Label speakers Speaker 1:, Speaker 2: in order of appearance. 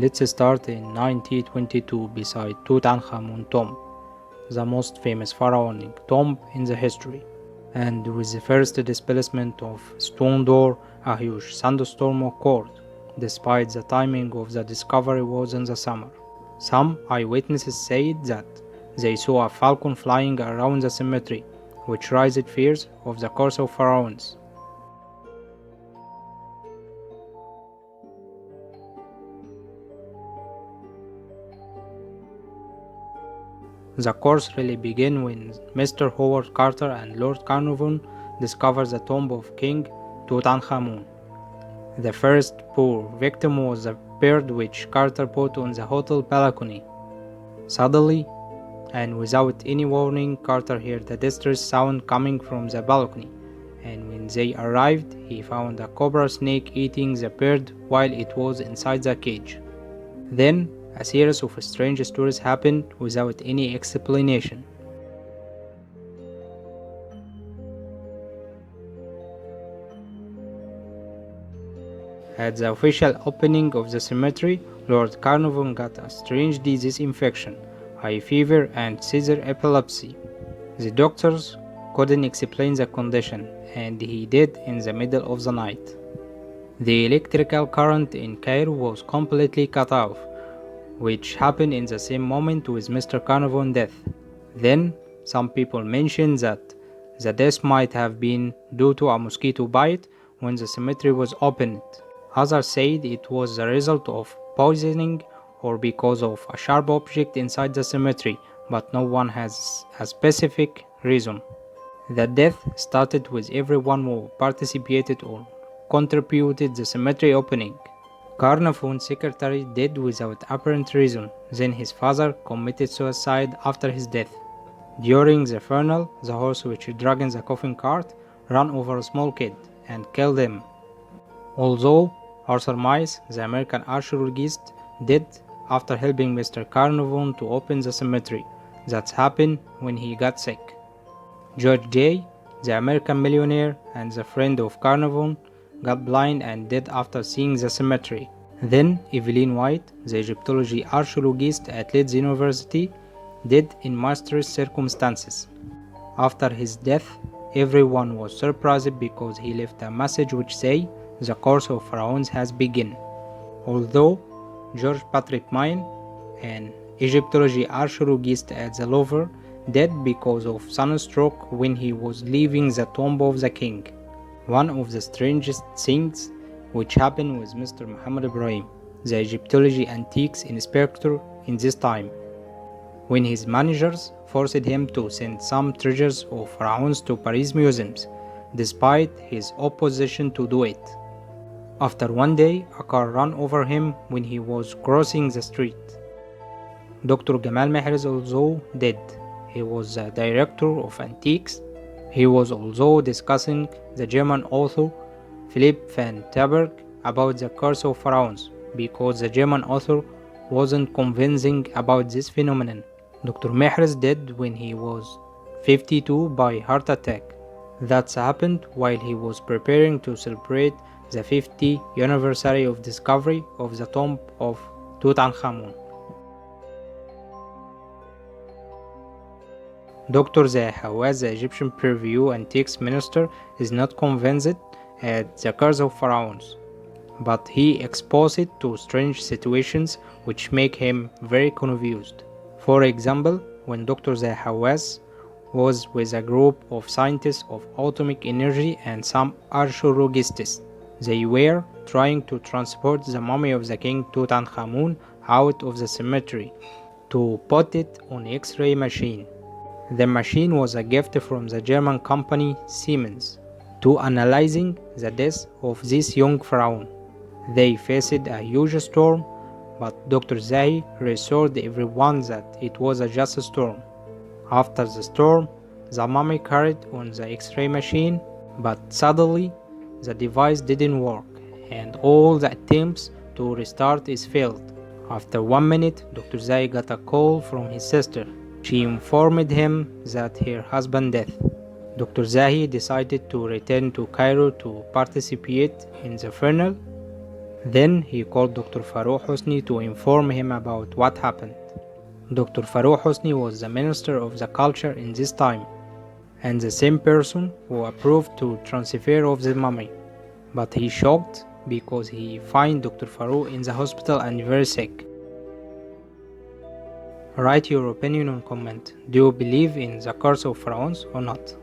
Speaker 1: Let's start in 1922 beside Tutankhamun tomb, the most famous pharaonic tomb in the history, and with the first displacement of stone door, a huge sandstorm occurred, despite the timing of the discovery was in the summer. Some eyewitnesses said that they saw a falcon flying around the cemetery, which raised fears of the curse of pharaohs. The course really began when Mr. Howard Carter and Lord Carnarvon discovered the tomb of King Tutankhamun. The first poor victim was a bird which Carter put on the hotel balcony. Suddenly, and without any warning, Carter heard a distress sound coming from the balcony, and when they arrived, he found a cobra snake eating the bird while it was inside the cage. Then, a series of strange stories happened without any explanation. At the official opening of the cemetery, Lord Carnarvon got a strange disease infection, high fever, and seizure epilepsy. The doctors couldn't explain the condition, and he died in the middle of the night. The electrical current in Cairo was completely cut off, which happened in the same moment with Mr. Carnarvon's death. Then, some people mentioned that the death might have been due to a mosquito bite when the cemetery was opened. Others said it was the result of poisoning or because of a sharp object inside the cemetery, but no one has a specific reason. The death started with everyone who participated or contributed the cemetery opening. Carnarvon's secretary died without apparent reason, then his father committed suicide after his death. During the funeral, the horse which dragged the coffin cart ran over a small kid and killed him. Although Arthur Mice, the American archaeologist, died after helping Mr. Carnarvon to open the cemetery. That happened when he got sick. George Day, the American millionaire and the friend of Carnarvon, got blind and died after seeing the cemetery. Then Evelyn White, the Egyptology archaeologist at Leeds University, died in mysterious circumstances. After his death, everyone was surprised because he left a message which say, "The course of pharaohs has begun." Although George Patrick Mine, an Egyptology archaeologist at the Louvre, died because of sunstroke when he was leaving the tomb of the king. One of the strangest things which happened with Mr. Muhammad Ibrahim, the Egyptology antiques inspector in this time, when his managers forced him to send some treasures of pharaohs to Paris museums, despite his opposition to do it. After one day, a car ran over him when he was crossing the street. Dr. Gamal Mehrez also dead. He was the director of antiques. He was also discussing the German author Philipp van Taberg about the curse of pharaohs because the German author wasn't convincing about this phenomenon. Dr. Mehrez died when he was 52 by heart attack. That happened while he was preparing to celebrate the 50th anniversary of discovery of the tomb of Tutankhamun. Dr. Zahawaz, the Egyptian Preview Antiques Minister, is not convinced at the curse of pharaohs, but he exposed it to strange situations which make him very confused. For example, when Dr. Zahawaz was with a group of scientists of atomic energy and some archaeologists, they were trying to transport the mummy of the king Tutankhamun out of the cemetery to put it on X-ray machine. The machine was a gift from the German company Siemens to analyzing the death of this young pharaoh. They faced a huge storm, but Dr. Zahi reassured everyone that it was just a storm. After the storm, the mummy carried on the X-ray machine, but suddenly the device didn't work and all the attempts to restart is failed. After 1 minute, Dr. Zahi got a call from his sister. She informed him that her husband died. Dr. Zahi decided to return to Cairo to participate in the funeral. Then he called Dr. Farouk Hosni to inform him about what happened. Dr. Farouk Hosni was the Minister of the Culture in this time, and the same person who approved to transfer of the mummy. But he shocked because he find Dr. Farouk in the hospital and very sick. Write your opinion on comment. Do you believe in the curse of pharaohs or not?